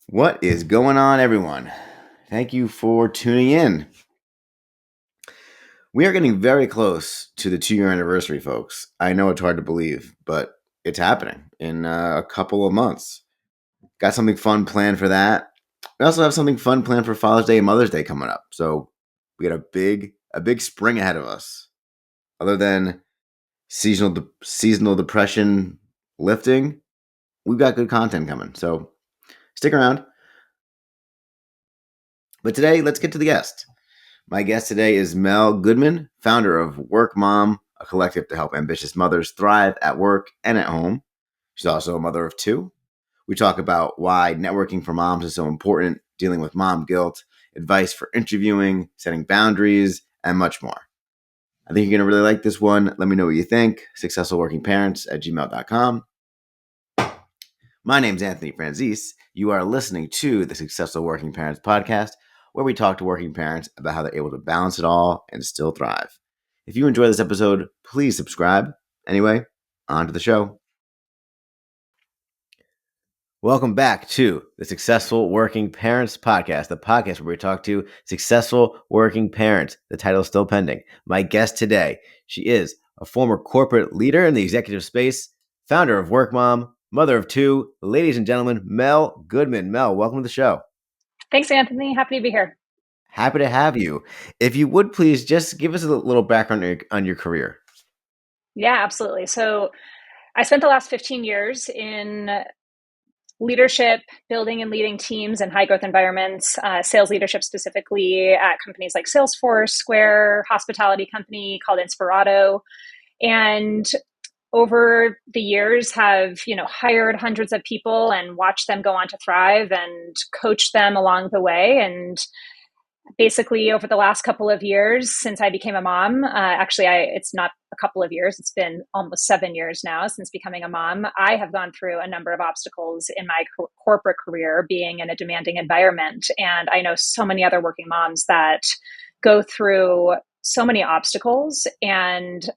What is going on, everyone? Thank you for tuning in. We are getting very close to the 2-year anniversary, folks. I know it's hard to believe, but it's happening in a couple of months. Got something fun planned for that. We also have something fun planned for Father's Day and Mother's Day coming up. So we got a big spring ahead of us. Other than seasonal depression lifting, we've got good content coming. So stick around. But today, let's get to the guest. My guest today is Mel Goodman, founder of WorkMom, a collective to help ambitious mothers thrive at work and at home. She's also a mother of 2. We talk about why networking for moms is so important, dealing with mom guilt, advice for interviewing, setting boundaries, and much more. I think you're going to really like this one. Let me know what you think. successfulworkingparents@gmail.com. My name's Anthony Franzese. You are listening to the Successful Working Parents podcast, where we talk to working parents about how they're able to balance it all and still thrive. If you enjoy this episode, please subscribe. Anyway, on to the show. Welcome back to the Successful Working Parents podcast, the podcast where we talk to successful working parents. The title is still pending. My guest today, she is a former corporate leader in the executive space, founder of WorkMom, mother of 2, ladies and gentlemen, Mel Goodman. Mel, welcome to the show. Thanks, Anthony. Happy to be here. Happy to have you. If you would please just give us a little background on your career. Yeah, absolutely. So I spent the last 15 years in leadership, building and leading teams in high growth environments, sales leadership specifically at companies like Salesforce, Square, hospitality company called Inspirato. And over the years have, hired hundreds of people and watched them go on to thrive and coached them along the way. And basically over the last couple of years since I became a mom, it's not a couple of years, it's been almost 7 years now since becoming a mom. I have gone through a number of obstacles in my corporate career, being in a demanding environment. And I know so many other working moms that go through so many obstacles. And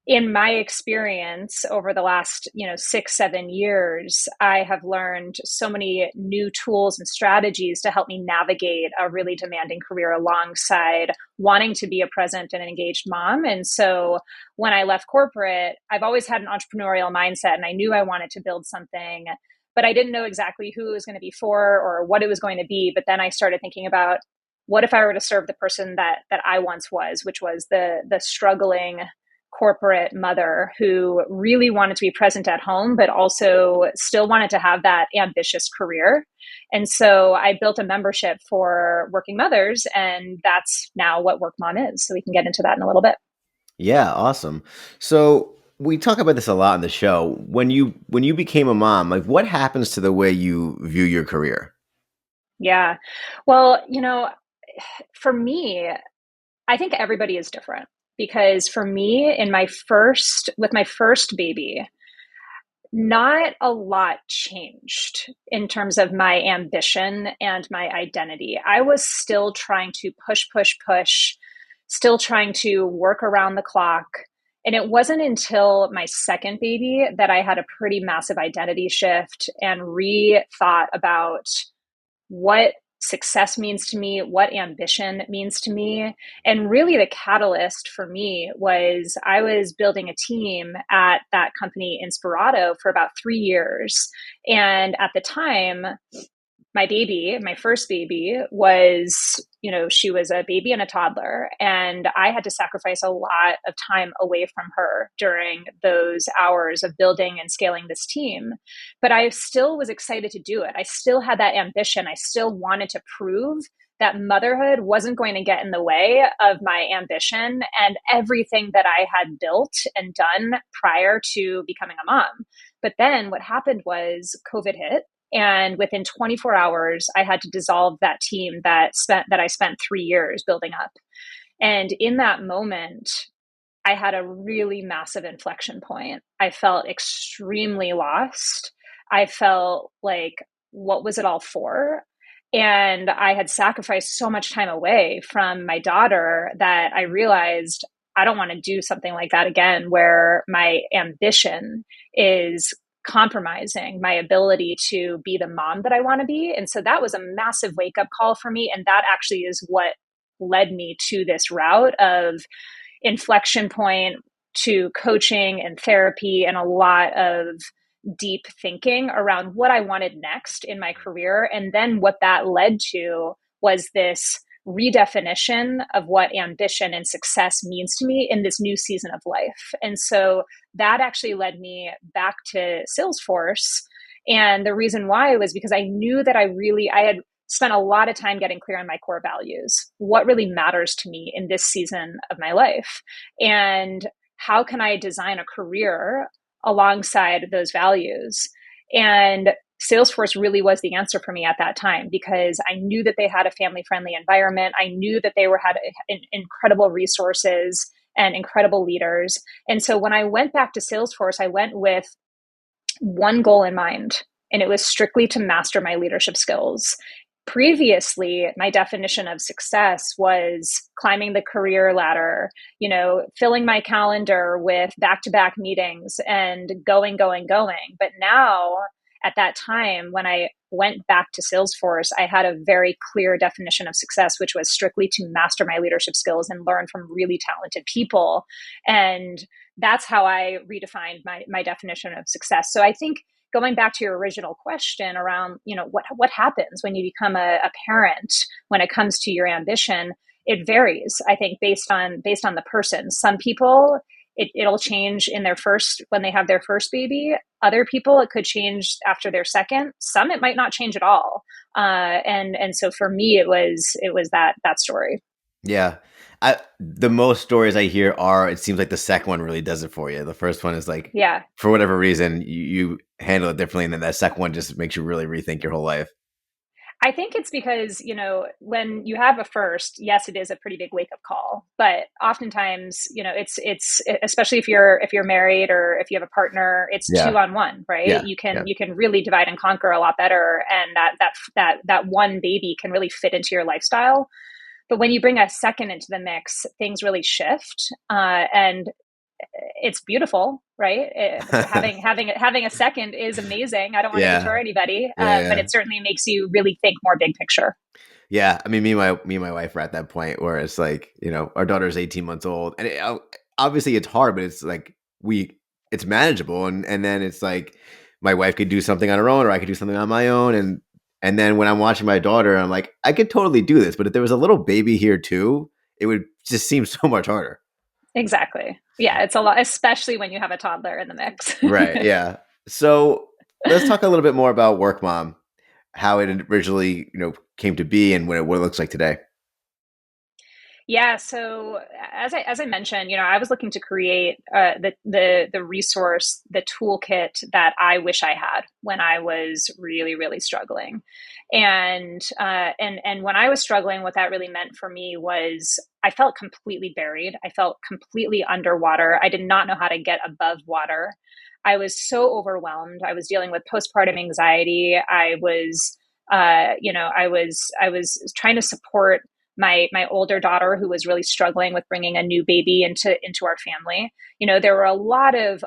in my experience over the last 6-7 years, I have learned so many new tools and strategies to help me navigate a really demanding career alongside wanting to be a present and engaged mom. And so when I left corporate, I've always had an entrepreneurial mindset, and I knew I wanted to build something, but I didn't know exactly who it was going to be for or what it was going to be. But then I started thinking about, what if I were to serve the person that I once was, which was the struggling corporate mother who really wanted to be present at home, but also still wanted to have that ambitious career. And so I built a membership for working mothers, and that's now what WorkMom is. So we can get into that in a little bit. Yeah, awesome. So we talk about this a lot on the show. When you became a mom, like what happens to the way you view your career? Yeah. Well, for me, I think everybody is different, because for me, with my first baby, not a lot changed in terms of my ambition and my identity. I was still trying to push, still trying to work around the clock. And it wasn't until my second baby that I had a pretty massive identity shift and rethought about what success means to me, what ambition means to me. And really, the catalyst for me was I was building a team at that company, Inspirato, for about 3 years. And at the time, my first baby was, she was a baby and a toddler. And I had to sacrifice a lot of time away from her during those hours of building and scaling this team. But I still was excited to do it. I still had that ambition. I still wanted to prove that motherhood wasn't going to get in the way of my ambition and everything that I had built and done prior to becoming a mom. But then what happened was COVID hit. And within 24 hours, I had to dissolve that team that I spent 3 years building up. And in that moment, I had a really massive inflection point. I felt extremely lost. I felt like, what was it all for? And I had sacrificed so much time away from my daughter that I realized I don't want to do something like that again, where my ambition is compromising my ability to be the mom that I want to be. And so that was a massive wake up call for me. And that actually is what led me to this route of inflection point to coaching and therapy and a lot of deep thinking around what I wanted next in my career. And then what that led to was this redefinition of what ambition and success means to me in this new season of life. And so that actually led me back to Salesforce. And the reason why was because I knew that I had spent a lot of time getting clear on my core values. What really matters to me in this season of my life? And how can I design a career alongside those values? And Salesforce really was the answer for me at that time because I knew that they had a family friendly environment. I knew that they had incredible resources and incredible leaders. And so when I went back to Salesforce, I went with one goal in mind, and it was strictly to master my leadership skills. Previously, my definition of success was climbing the career ladder, filling my calendar with back-to-back meetings and going. But now, at that time, when I went back to Salesforce, I had a very clear definition of success, which was strictly to master my leadership skills and learn from really talented people. And that's how I redefined my definition of success. So I think going back to your original question around, what happens when you become a parent when it comes to your ambition, it varies, I think, based on the person. Some people, it'll change when they have their first baby. Other people, it could change after their second. Some, it might not change at all. And so for me, it was that story. Yeah. The most stories I hear it seems like the second one really does it for you. The first one is like, Yeah. for whatever reason, you handle it differently. And then that second one just makes you really rethink your whole life. I think it's because, when you have a first, yes, it is a pretty big wake up call, but oftentimes, it's especially if you're married or if you have a partner, it's Yeah. 2-on-1, right? Yeah. You can Yeah. you can really divide and conquer a lot better, and that one baby can really fit into your lifestyle. But when you bring a second into the mix, things really shift, and it's beautiful, right? Having a second is amazing. I don't want to deter Yeah. anybody, but Yeah. it certainly makes you really think more big picture. Yeah. I mean, me and my wife are at that point where it's like, our daughter's 18 months old, and obviously it's hard, but it's like it's manageable. And then it's like my wife could do something on her own, or I could do something on my own. And then when I'm watching my daughter, I'm like, I could totally do this. But if there was a little baby here too, it would just seem so much harder. Exactly. Yeah, it's a lot, especially when you have a toddler in the mix. Right. Yeah. So let's talk a little bit more about WorkMom, how it originally, came to be and what it looks like today. Yeah, so as I mentioned, I was looking to create the resource, the toolkit that I wish I had when I was really really struggling, and when I was struggling, what that really meant for me was I felt completely buried. I felt completely underwater. I did not know how to get above water. I was so overwhelmed. I was dealing with postpartum anxiety. I was trying to support my older daughter who was really struggling with bringing a new baby into our family. There were a lot of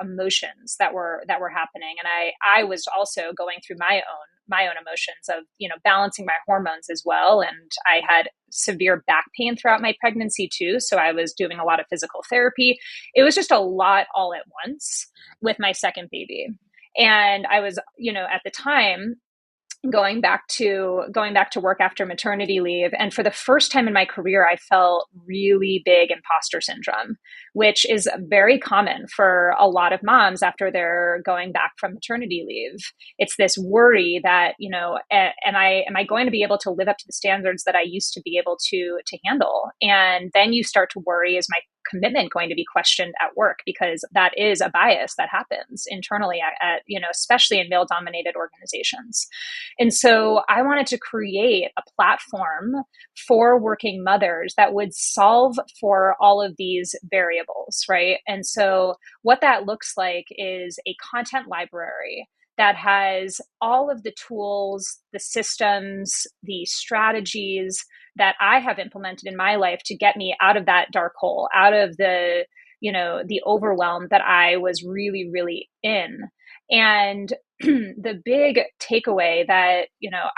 emotions that were happening, and I was also going through my own emotions of balancing my hormones as well. And I had severe back pain throughout my pregnancy too, so I was doing a lot of physical therapy. It was just a lot all at once with my second baby. And I was, at the time, going back to work after maternity leave, and for the first time in my career I felt really big imposter syndrome, which is very common for a lot of moms after they're going back from maternity leave. It's this worry that am I going to be able to live up to the standards that I used to be able to handle? And then you start to worry, is my commitment going to be questioned at work? Because that is a bias that happens internally at especially in male dominated organizations. And so I wanted to create a platform for working mothers that would solve for all of these variables, right? And so what that looks like is a content library that has all of the tools, the systems, the strategies that I have implemented in my life to get me out of that dark hole, out of the overwhelm that I was really, really in. And the big takeaway that,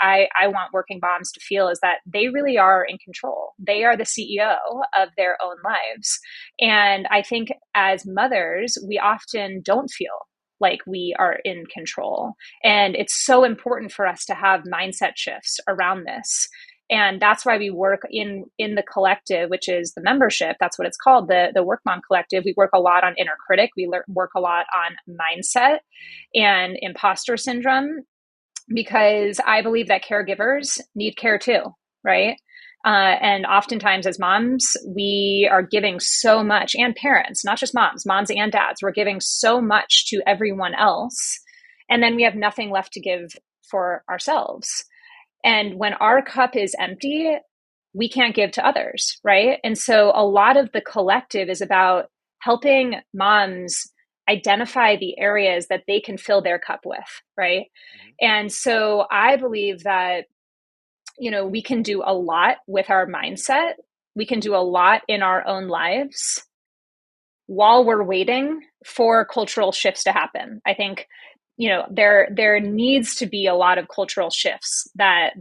I want working moms to feel is that they really are in control. They are the CEO of their own lives. And I think as mothers, we often don't feel like we are in control. And it's so important for us to have mindset shifts around this. And that's why we work in the collective, which is the membership. That's what it's called, the Work Mom Collective. We work a lot on inner critic. We work a lot on mindset and imposter syndrome, because I believe that caregivers need care too, right? And oftentimes as moms, we are giving so much, and parents, not just moms and dads, we're giving so much to everyone else. And then we have nothing left to give for ourselves. And when our cup is empty, we can't give to others, right? And so a lot of the collective is about helping moms identify the areas that they can fill their cup with, right? Mm-hmm. And so I believe that, we can do a lot with our mindset. We can do a lot in our own lives while we're waiting for cultural shifts to happen. I think, there needs to be a lot of cultural shifts that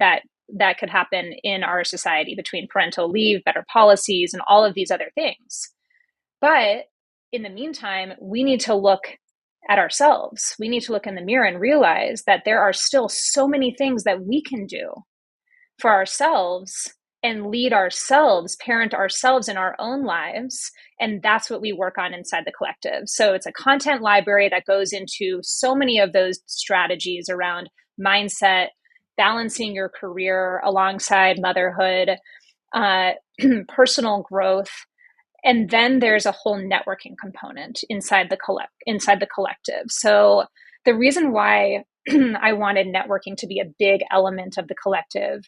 could happen in our society between parental leave, better policies, and all of these other things. But in the meantime, we need to look at ourselves. We need to look in the mirror and realize that there are still so many things that we can do for ourselves and lead ourselves, parent ourselves in our own lives. And that's what we work on inside the collective. So it's a content library that goes into so many of those strategies around mindset, balancing your career alongside motherhood, personal growth. And then there's a whole networking component inside the collective. So the reason why I wanted networking to be a big element of the collective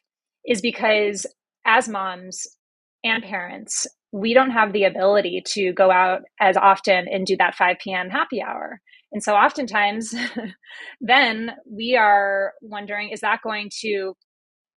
is because as moms and parents, we don't have the ability to go out as often and do that 5 p.m. happy hour. And so oftentimes then we are wondering, is that going to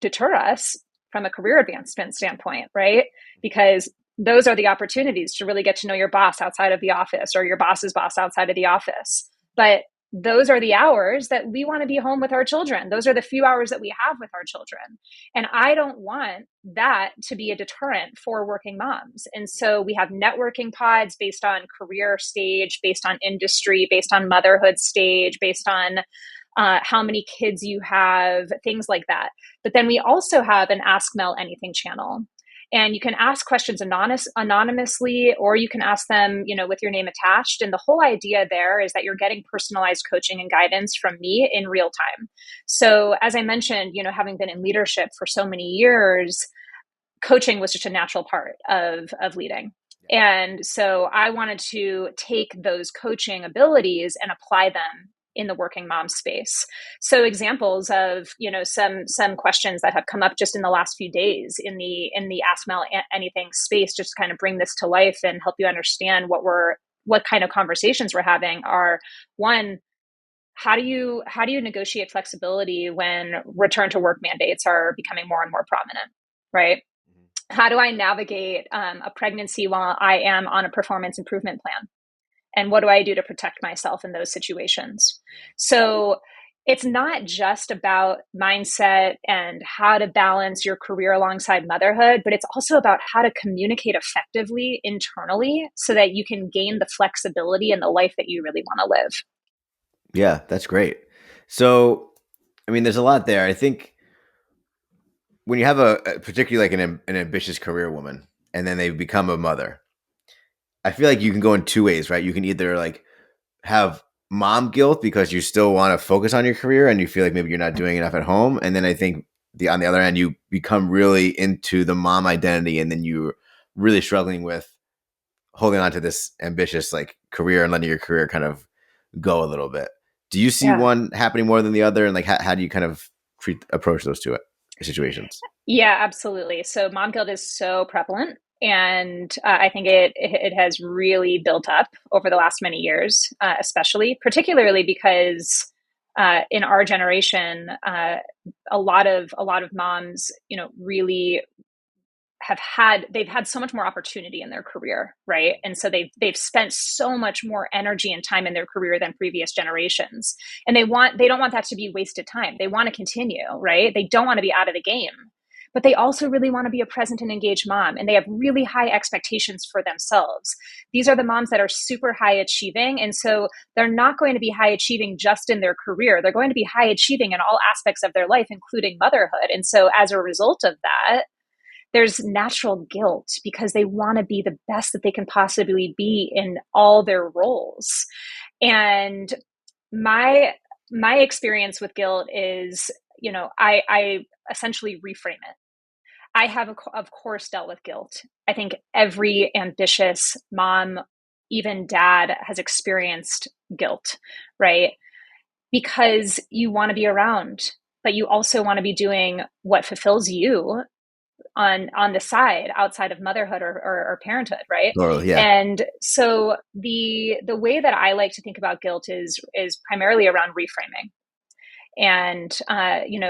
deter us from a career advancement standpoint, right? Because those are the opportunities to really get to know your boss outside of the office, or your boss's boss outside of the office. But those are the hours that we want to be home with our children. Those are the few hours that we have with our children. And I don't want that to be a deterrent for working moms. And so we have networking pods based on career stage, based on industry, based on motherhood stage, based on how many kids you have, things like that. But then we also have an Ask Mel Anything channel. And you can ask questions anonymously, or you can ask them, with your name attached. And the whole idea there is that you're getting personalized coaching and guidance from me in real time. So as I mentioned, having been in leadership for so many years, coaching was just a natural part of leading. And so I wanted to take those coaching abilities and apply them in the working mom space. So examples of, some questions that have come up just in the last few days in the Ask Mel Anything space, just to kind of bring this to life and help you understand what kind of conversations we're having are: one, how do you negotiate flexibility when return to work mandates are becoming more and more prominent, right? How do I navigate a pregnancy while I am on a performance improvement plan? And what do I do to protect myself in those situations? So it's not just about mindset and how to balance your career alongside motherhood, but it's also about how to communicate effectively internally so that you can gain the flexibility in the life that you really want to live. Yeah, that's great. So, I mean, there's a lot there. I think when you have particularly like an ambitious career woman, and then they become a mother, I feel like you can go in two ways, right? You can either like have mom guilt because you still want to focus on your career and you feel like maybe you're not doing enough at home. And then I think on the other end, you become really into the mom identity, and then you're really struggling with holding on to this ambitious like career and letting your career kind of go a little bit. Do you see one happening more than the other? And like, how do you kind of approach those two situations? Yeah, absolutely. So mom guilt is so prevalent. And I think it has really built up over the last many years, particularly because in our generation, a lot of moms, really they've had so much more opportunity in their career, right? And so they've spent so much more energy and time in their career than previous generations. And they don't want that to be wasted time. They want to continue, right? They don't want to be out of the game. But they also really want to be a present and engaged mom, and they have really high expectations for themselves. These are the moms that are super high achieving, and so they're not going to be high achieving just in their career. They're going to be high achieving in all aspects of their life, including motherhood. And so as a result of that, there's natural guilt because they want to be the best that they can possibly be in all their roles. And my experience with guilt is, I essentially reframe it. I have, of course, dealt with guilt. I think every ambitious mom, even dad, has experienced guilt, right? Because you want to be around, but you also want to be doing what fulfills you on the side outside of motherhood or parenthood, right? Totally, yeah. And so the way that I like to think about guilt is primarily around reframing. And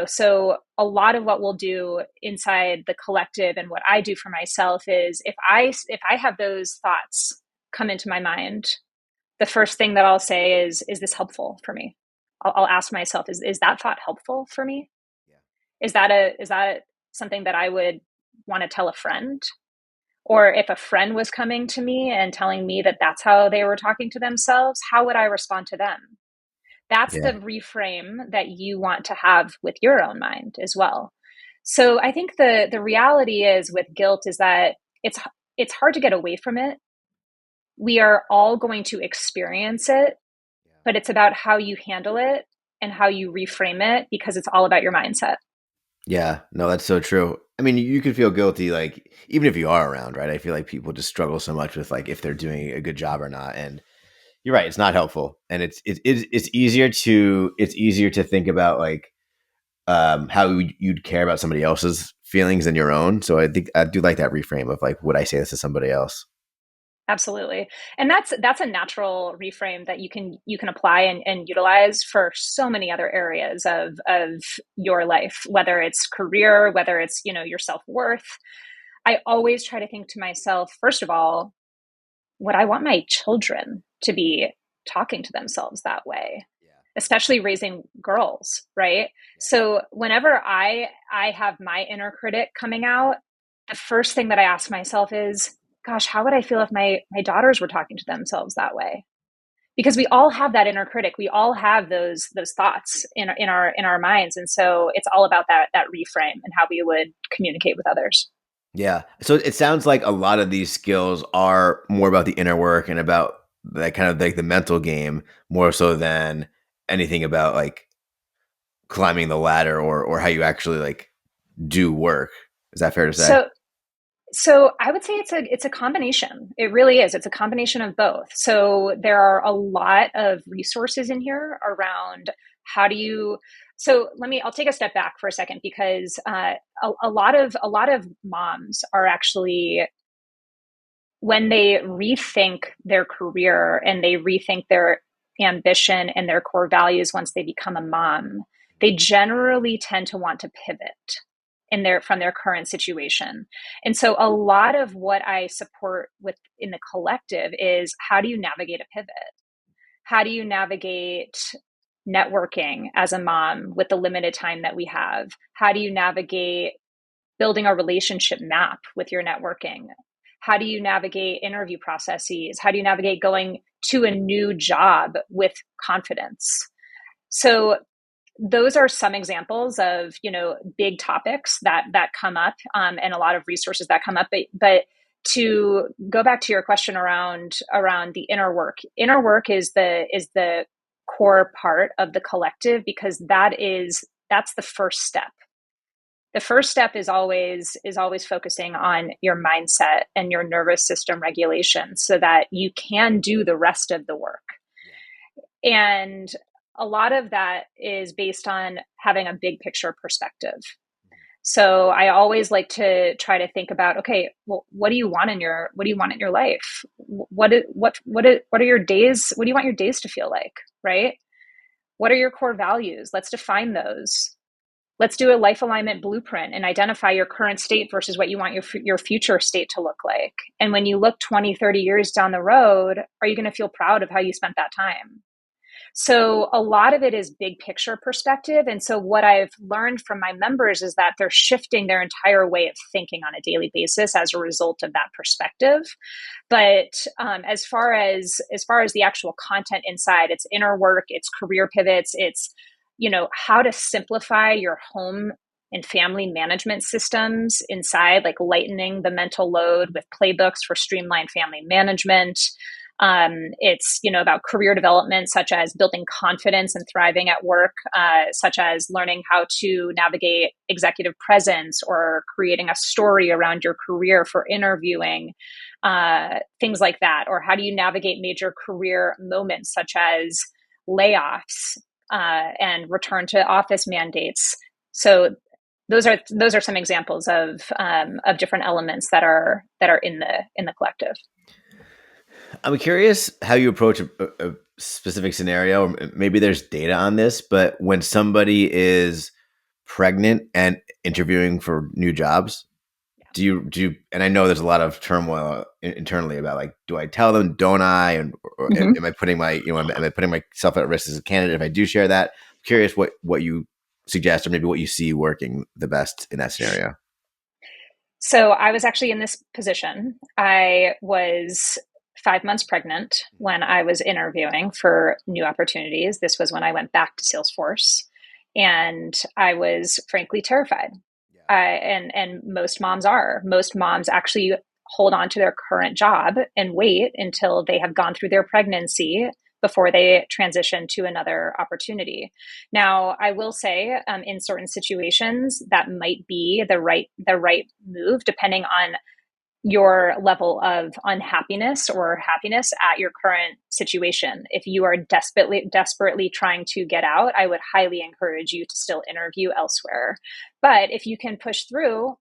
so a lot of what we'll do inside the collective and what I do for myself is if I have those thoughts come into my mind, the first thing that I'll say is this helpful for me? I'll ask myself, is that thought helpful for me? Yeah. Is that something that I would want to tell a friend? Or if a friend was coming to me and telling me that that's how they were talking to themselves, how would I respond to them? That's the Yeah. reframe that you want to have with your own mind as well. So I think the reality is with guilt is that it's hard to get away from it. We are all going to experience it, but it's about how you handle it and how you reframe it because it's all about your mindset. Yeah, no, that's so true. I mean, you could feel guilty, like even if you are around, right? I feel like people just struggle so much with like if they're doing a good job or not. And you're right, it's not helpful, and it's easier to think about like how you'd care about somebody else's feelings than your own. So I think I do like that reframe of like, would I say this to somebody else? Absolutely. And that's a natural reframe that you can apply and utilize for so many other areas of your life, whether it's career, whether it's, your self-worth. I always try to think to myself, first of all, would I want my children to be talking to themselves that way? Yeah, Especially raising girls, right? yeah, So whenever I have my inner critic coming out, the first thing that I ask myself is, gosh, how would I feel if my daughters were talking to themselves that way? Because we all have that inner critic. We all have those thoughts in our minds. And so it's all about that reframe and how we would communicate with others. yeah. So it sounds like a lot of these skills are more about the inner work and about that kind of like the mental game more so than anything about like climbing the ladder or how you actually like do work. Is that fair to say? So So I would say it's a combination. It really is. It's a combination of both. So there are a lot of resources in here around how do you. So I'll take a step back for a second because a lot of moms are actually, when they rethink their career and they rethink their ambition and their core values once they become a mom, they generally tend to want to pivot from their current situation. And so a lot of what I support with in the collective is, how do you navigate a pivot? How do you navigate networking as a mom with the limited time that we have? How do you navigate building a relationship map with your networking? How do you navigate interview processes? How do you navigate going to a new job with confidence? So those are some examples of, big topics that come up, and a lot of resources that come up. But to go back to your question around the inner work is the core part of the collective, because that's the first step. The first step is always focusing on your mindset and your nervous system regulation so that you can do the rest of the work. And a lot of that is based on having a big picture perspective. So I always like to try to think about, okay, well, what do you want in your life? What are your days? What do you want your days to feel like? Right? What are your core values? Let's define those. Let's do a life alignment blueprint and identify your current state versus what you want your future state to look like. And when you look 20, 30 years down the road, are you going to feel proud of how you spent that time? So a lot of it is big picture perspective. And so what I've learned from my members is that they're shifting their entire way of thinking on a daily basis as a result of that perspective. But as far as the actual content inside, it's inner work, it's career pivots, it's how to simplify your home and family management systems inside, like lightening the mental load with playbooks for streamlined family management. It's about career development, such as building confidence and thriving at work, such as learning how to navigate executive presence or creating a story around your career for interviewing, things like that. Or how do you navigate major career moments such as layoffs and return to office mandates. So those are some examples of different elements that are in the collective. I'm curious how you approach a specific scenario. Or maybe there's data on this, but when somebody is pregnant and interviewing for new jobs, do you? And I know there's a lot of turmoil internally about like, do I tell them? Don't I? And or Mm-hmm. am I putting am I putting myself at risk as a candidate if I do share that? I'm curious what you suggest or maybe what you see working the best in that scenario. So I was actually in this position. I was 5 months pregnant when I was interviewing for new opportunities. This was when I went back to Salesforce, and I was frankly terrified. Yeah. And most moms are. Most moms actually hold on to their current job and wait until they have gone through their pregnancy before they transition to another opportunity. Now, I will say, in certain situations, that might be the right move, depending on your level of unhappiness or happiness at your current situation. If you are desperately trying to get out, I would highly encourage you to still interview elsewhere. But if you can push through,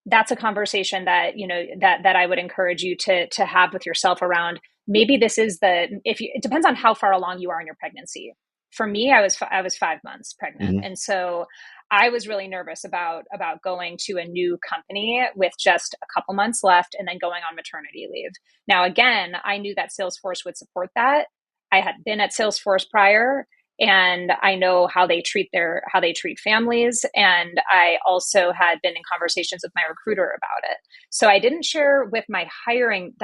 that's a conversation that that I would encourage you to have with yourself around. Maybe this is it depends on how far along you are in your pregnancy. For me, I was 5 months pregnant, Hmm. and so I was really nervous about going to a new company with just a couple months left and then going on maternity leave. Now, again, I knew that Salesforce would support that. I had been at Salesforce prior, and I know how they treat families, and I also had been in conversations with my recruiter about it. So I didn't share with the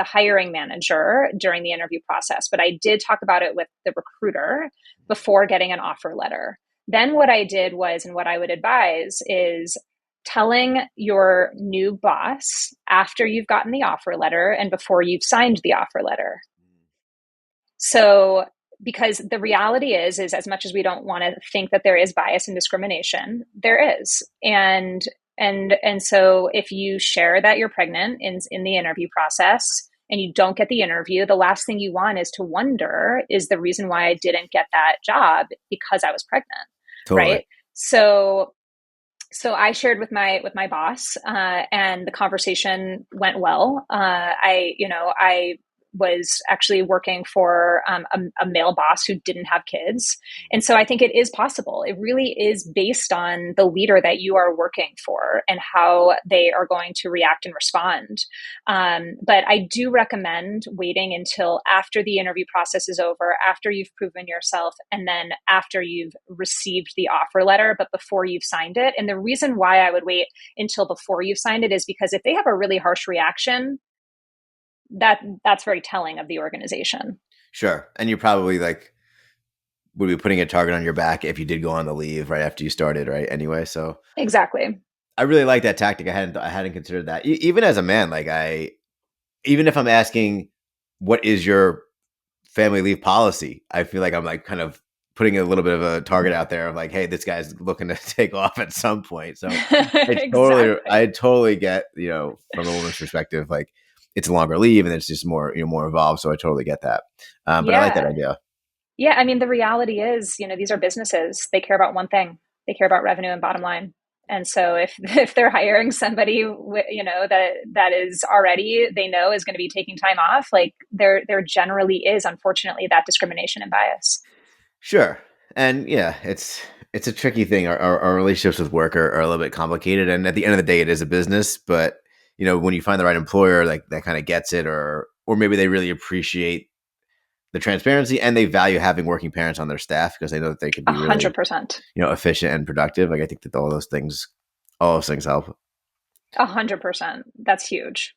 hiring manager during the interview process, but I did talk about it with the recruiter before getting an offer letter. Then what I did was, and what I would advise is telling your new boss after you've gotten the offer letter and before you've signed the offer letter. So, because the reality is as much as we don't want to think that there is bias and discrimination, there is. And so if you share that you're pregnant in the interview process and you don't get the interview, the last thing you want is to wonder, is the reason why I didn't get that job because I was pregnant, Totally. right? So I shared with my boss, and the conversation went well. I was actually working for a male boss who didn't have kids, and so I think it is possible. It really is based on the leader that you are working for and how they are going to react and respond. But I do recommend waiting until after the interview process is over, after you've proven yourself, and then after you've received the offer letter, but before you've signed it. And the reason why I would wait until before you've signed it is because if they have a really harsh reaction, that's very telling of the organization. Sure. And you probably like would be putting a target on your back if you did go on the leave right after you started, right? Anyway, so Exactly. I really like that tactic. I hadn't considered that. Even as a man, even if I'm asking what is your family leave policy, I feel like I'm like kind of putting a little bit of a target out there of like, hey, this guy's looking to take off at some point. So I Exactly. totally get, from a woman's perspective, like it's a longer leave and it's just more, more involved. So I totally get that. But I like that Yeah. idea. Yeah. I mean, the reality is, these are businesses. They care about one thing. They care about revenue and bottom line. And so if if they're hiring somebody, that is already, they know, is going to be taking time off, like there generally is, unfortunately, that discrimination and bias. Sure. And yeah, It's a tricky thing. Our relationships with work are a little bit complicated, and at the end of the day, it is a business. But when you find the right employer, like that kind of gets it, or maybe they really appreciate the transparency and they value having working parents on their staff because they know that they could A be really, hundred percent. efficient and productive. Like I think that all those things help. 100%. That's huge.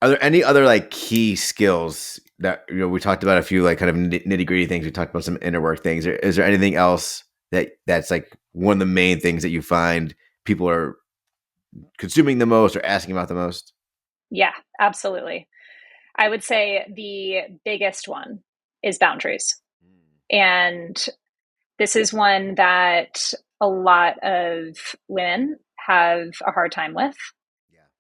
Are there any other like key skills that we talked about a few like kind of nitty gritty things. We talked about some inner work things. Is there anything else that's like one of the main things that you find people are consuming the most or asking about the most? Yeah, absolutely. I would say the biggest one is boundaries. And this is one that a lot of women have a hard time with,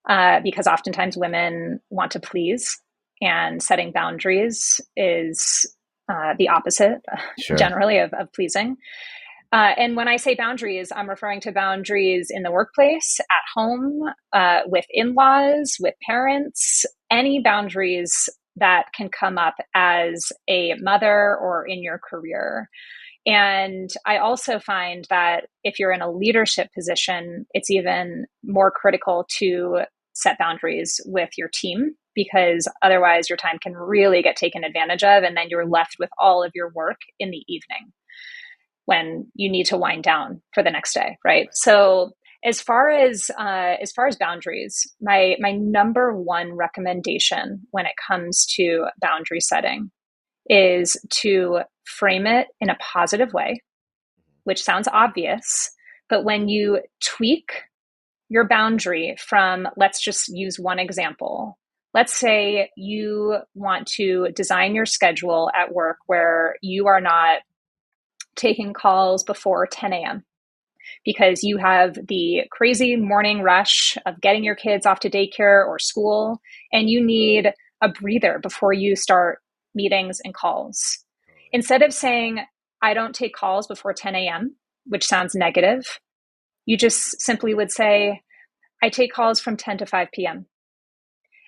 Yeah, because oftentimes women want to please, and setting boundaries is the opposite, sure. generally, of pleasing. And when I say boundaries, I'm referring to boundaries in the workplace, at home, with in laws, with parents, any boundaries that can come up as a mother or in your career. And I also find that if you're in a leadership position, it's even more critical to set boundaries with your team, because otherwise your time can really get taken advantage of. And then you're left with all of your work in the evening when you need to wind down for the next day, right? So as far as boundaries, my number one recommendation when it comes to boundary setting is to frame it in a positive way, which sounds obvious, but when you tweak your boundary from, let's just use one example. Let's say you want to design your schedule at work where you are not taking calls before 10 a.m. because you have the crazy morning rush of getting your kids off to daycare or school, and you need a breather before you start meetings and calls. Totally. Instead of saying, I don't take calls before 10 a.m., which sounds negative, you just simply would say, I take calls from 10 to 5 p.m.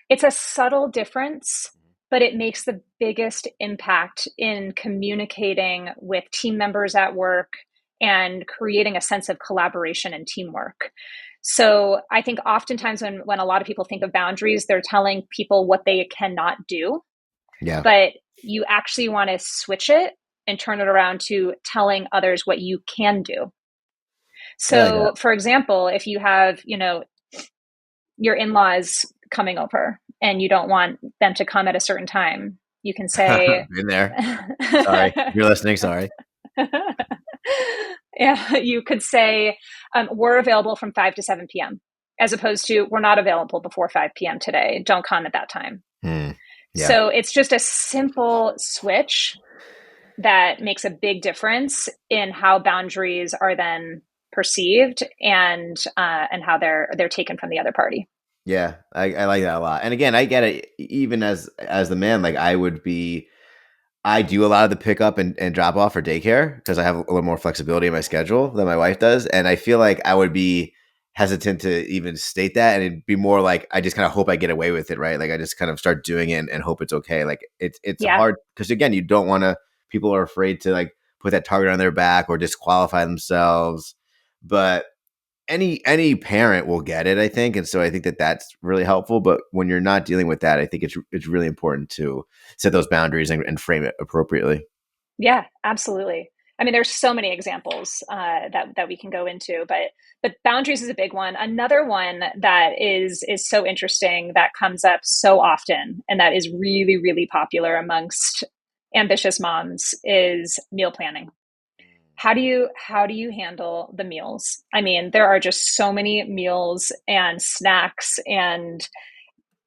It's a subtle difference, but it makes the biggest impact in communicating with team members at work and creating a sense of collaboration and teamwork. So I think oftentimes when a lot of people think of boundaries, they're telling people what they cannot do, Yeah, but you actually want to switch it and turn it around to telling others what you can do. I like that. So, for example, if you have, your in-laws coming over and you don't want them to come at a certain time, you can say, Been there. Sorry, if you're listening. Sorry. yeah, you could say, we're available from 5 to 7 p.m., as opposed to, we're not available before 5 p.m. today. Don't come at that time. Hmm. Yeah. So it's just a simple switch that makes a big difference in how boundaries are then perceived, and how they're taken from the other party. Yeah, I like that a lot. And again, I get it. Even as the man, like I do a lot of the pickup and drop off for daycare because I have a little more flexibility in my schedule than my wife does, and I feel like I would be hesitant to even state that, and it'd be more like I just kind of hope I get away with it, right? Like I just kind of start doing it and hope it's okay. Like it's Yeah. hard because again, you don't want to. People are afraid to like put that target on their back or disqualify themselves, but any parent will get it, I think, and so I think that that's really helpful. But when you're not dealing with that, I think it's really important to set those boundaries and frame it appropriately. Yeah, absolutely. I mean, there's so many examples that we can go into, but boundaries is a big one. Another one that is so interesting, that comes up so often, and that is really really popular amongst ambitious moms, is meal planning. How do you handle the meals? I mean, there are just so many meals and snacks and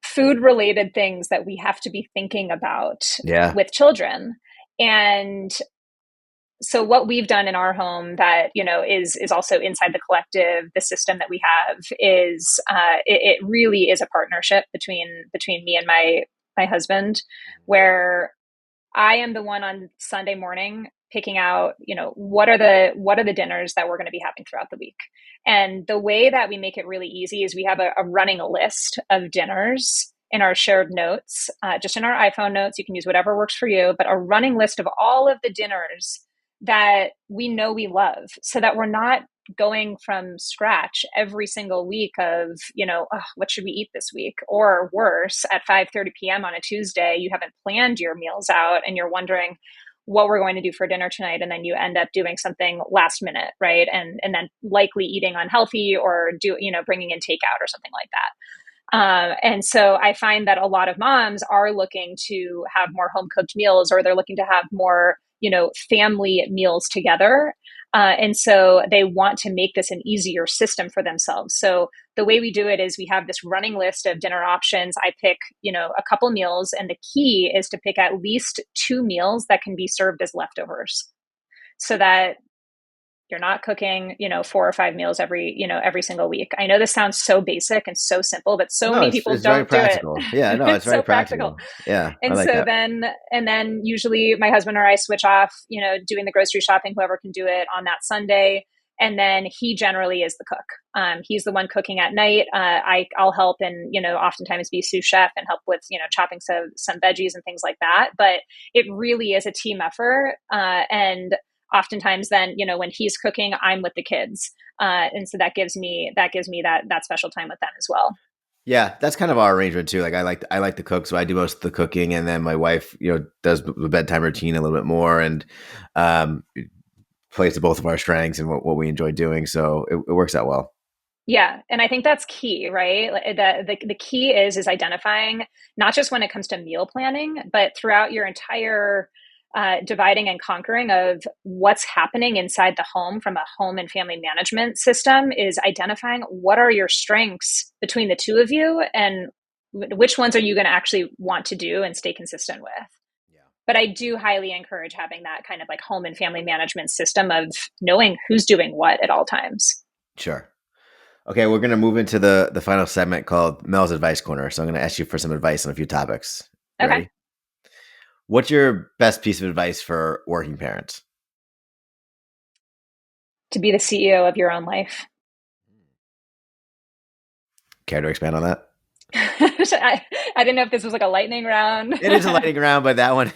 food related things that we have to be thinking about Yeah. with children. And so what we've done in our home that is also inside the collective, the system that we have, is it really is a partnership between me and my husband, where I am the one on Sunday morning picking out, what are the dinners that we're going to be having throughout the week. And the way that we make it really easy is we have a running list of dinners in our shared notes, just in our iPhone notes. You can use whatever works for you, but a running list of all of the dinners that we know we love, so that we're not going from scratch every single week of, oh, what should we eat this week? Or worse, at 5:30 p.m. on a Tuesday, you haven't planned your meals out and you're wondering what we're going to do for dinner tonight, and then you end up doing something last minute, right? And then likely eating unhealthy, or bringing in takeout or something like that. And so I find that a lot of moms are looking to have more home cooked meals, or they're looking to have more, family meals together. And so they want to make this an easier system for themselves. So the way we do it is we have this running list of dinner options. I pick, a couple meals, and the key is to pick at least 2 meals that can be served as leftovers, so that you're not cooking, 4 or 5 meals every single week. I know this sounds so basic and so simple, but so No, many it's people it's very don't do it. practical. Yeah, no, it's It's very so practical. practical. Yeah, I And like so that. then usually my husband or I switch off, doing the grocery shopping, whoever can do it on that Sunday. And then he generally is the cook. He's the one cooking at night. I'll help, and, oftentimes be sous chef and help with, chopping some veggies and things like that. But it really is a team effort. And oftentimes then, when he's cooking, I'm with the kids. And so that gives me that special time with them as well. Yeah, that's kind of our arrangement too. Like I like to cook, so I do most of the cooking, and then my wife, does the bedtime routine a little bit more, and um, plays to both of our strengths and what we enjoy doing. So it works out well. Yeah, and I think that's key, right? The key is identifying, not just when it comes to meal planning, but throughout your entire dividing and conquering of what's happening inside the home from a home and family management system, is identifying what are your strengths between the two of you, and which ones are you going to actually want to do and stay consistent with. Yeah. But I do highly encourage having that kind of like home and family management system of knowing who's doing what at all times. Sure. Okay, we're gonna move into the final segment called Mel's Advice Corner. So I'm gonna ask you for some advice on a few topics. You Okay. ready? What's your best piece of advice for working parents? To be the CEO of your own life. Care to expand on that? I didn't know if this was like a lightning round. It is a lightning round, but that one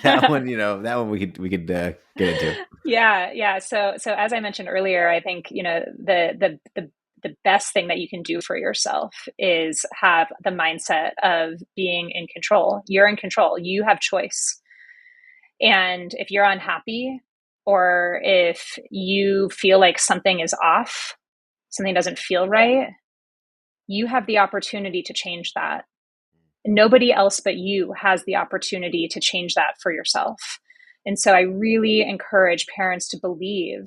we could get into. Yeah. So as I mentioned earlier, I think, the best thing that you can do for yourself is have the mindset of being in control. You're in control. You have choice. And if you're unhappy, or if you feel like something is off, something doesn't feel right, you have the opportunity to change that. Nobody else but you has the opportunity to change that for yourself. And so I really encourage parents to believe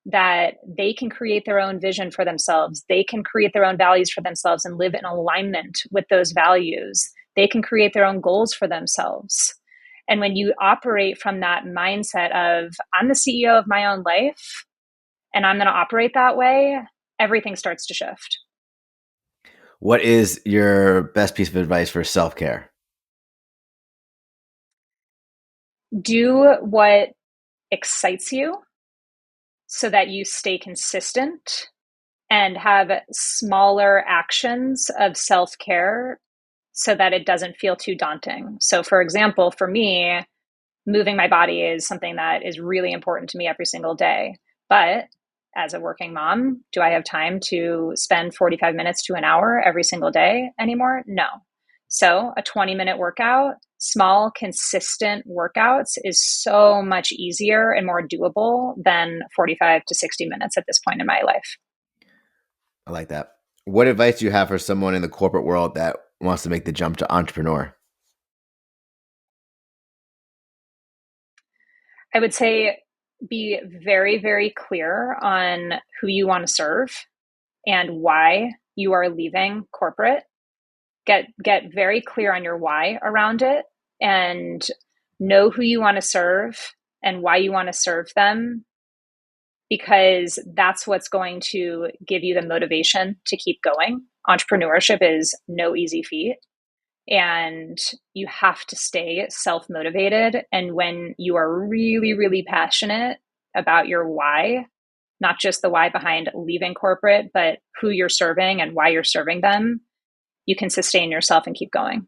that they can create their own vision for themselves. They can create their own values for themselves and live in alignment with those values. They can create their own goals for themselves. And when you operate from that mindset of, I'm the CEO of my own life and I'm going to operate that way, everything starts to shift. What is your best piece of advice for self-care? Do what excites you, so that you stay consistent and have smaller actions of self care, so that it doesn't feel too daunting. So, for example, for me, moving my body is something that is really important to me every single day. But as a working mom, do I have time to spend 45 minutes to an hour every single day anymore? No. So a 20-minute workout, small, consistent workouts, is so much easier and more doable than 45 to 60 minutes at this point in my life. I like that. What advice do you have for someone in the corporate world that wants to make the jump to entrepreneur? I would say be very, very clear on who you want to serve and why you are leaving corporate. Get very clear on your why around it, and know who you want to serve and why you want to serve them, because that's what's going to give you the motivation to keep going. Entrepreneurship is no easy feat, and you have to stay self motivated. And when you are really, really passionate about your why, not just the why behind leaving corporate, but who you're serving and why you're serving them, you can sustain yourself and keep going.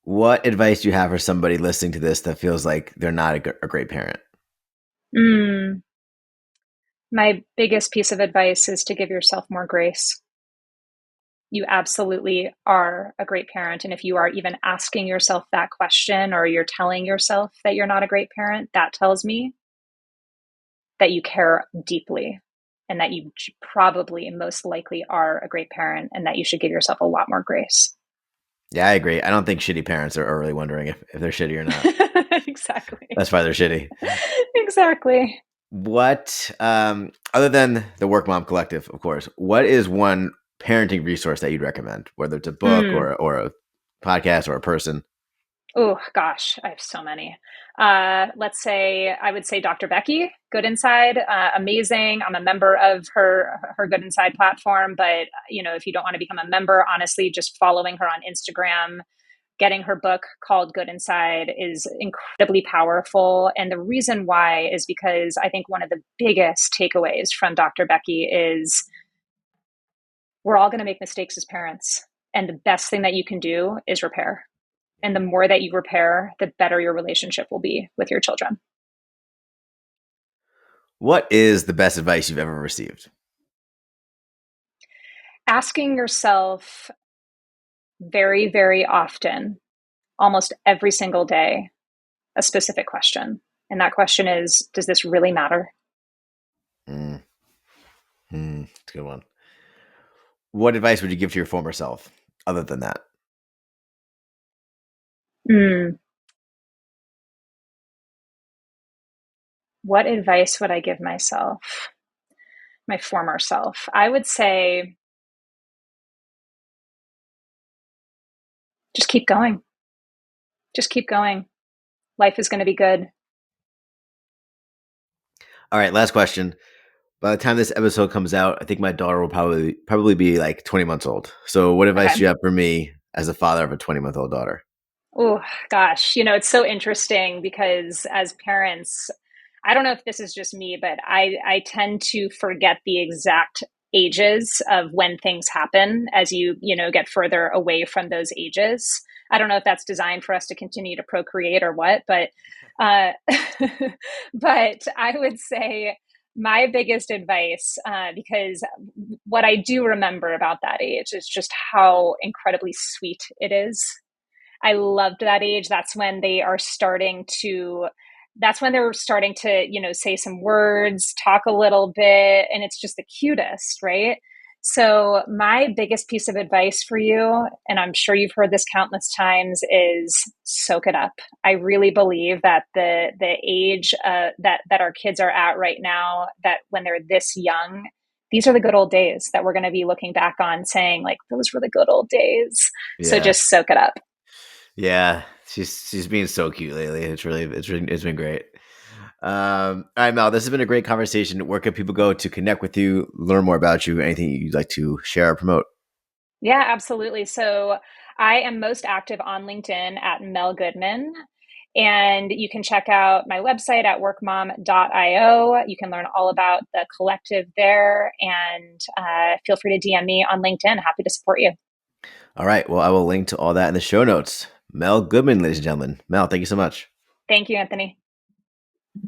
What advice do you have for somebody listening to this that feels like they're not a great parent? Mm, my biggest piece of advice is to give yourself more grace. You absolutely are a great parent. And if you are even asking yourself that question or you're telling yourself that you're not a great parent, that tells me that you care deeply and that you probably most likely are a great parent and that you should give yourself a lot more grace. Yeah, I agree. I don't think shitty parents are really wondering if they're shitty or not. Exactly. That's why they're shitty. Exactly. What, other than the Work Mom Collective, of course, what is one parenting resource that you'd recommend, whether it's a book Mm. or a podcast or a person? Oh gosh, I have so many. Let's say I would say Dr. Becky, Good Inside, amazing. I'm a member of her Good Inside platform, but if you don't want to become a member, honestly, just following her on Instagram, getting her book called Good Inside is incredibly powerful. And the reason why is because I think one of the biggest takeaways from Dr. Becky is we're all going to make mistakes as parents, and the best thing that you can do is repair. And the more that you repair, the better your relationship will be with your children. What is the best advice you've ever received? Asking yourself very, very often, almost every single day, a specific question. And that question is, does this really matter? Mm, that's a good one. What advice would you give to your former self other than that? Mm, what advice would I give myself, my former self? I would say, just keep going. Just keep going. Life is going to be good. All right, last question. By the time this episode comes out, I think my daughter will probably be like 20 months old. So, what advice do Okay. you have for me as a father of a 20-month-old daughter? Oh, gosh. It's so interesting because as parents, I don't know if this is just me, but I tend to forget the exact ages of when things happen as you get further away from those ages. I don't know if that's designed for us to continue to procreate or what, but uh, but I would say my biggest advice, because what I do remember about that age is just how incredibly sweet it is. I loved that age. That's when they're starting to, say some words, talk a little bit, and it's just the cutest, right? So, my biggest piece of advice for you, and I'm sure you've heard this countless times, is soak it up. I really believe that the age that our kids are at right now, that when they're this young, these are the good old days that we're going to be looking back on, saying like those were the good old days. So Yeah. just soak it up. Yeah, she's being so cute lately. It's been great. All right, Mel, this has been a great conversation. Where can people go to connect with you, learn more about you, anything you'd like to share or promote? Yeah, absolutely. So I am most active on LinkedIn at Mel Goodman. And you can check out my website at workmom.io. You can learn all about the collective there. And feel free to DM me on LinkedIn. Happy to support you. All right, well, I will link to all that in the show notes. Mel Goodman, ladies and gentlemen. Mel, thank you so much. Thank you, Anthony.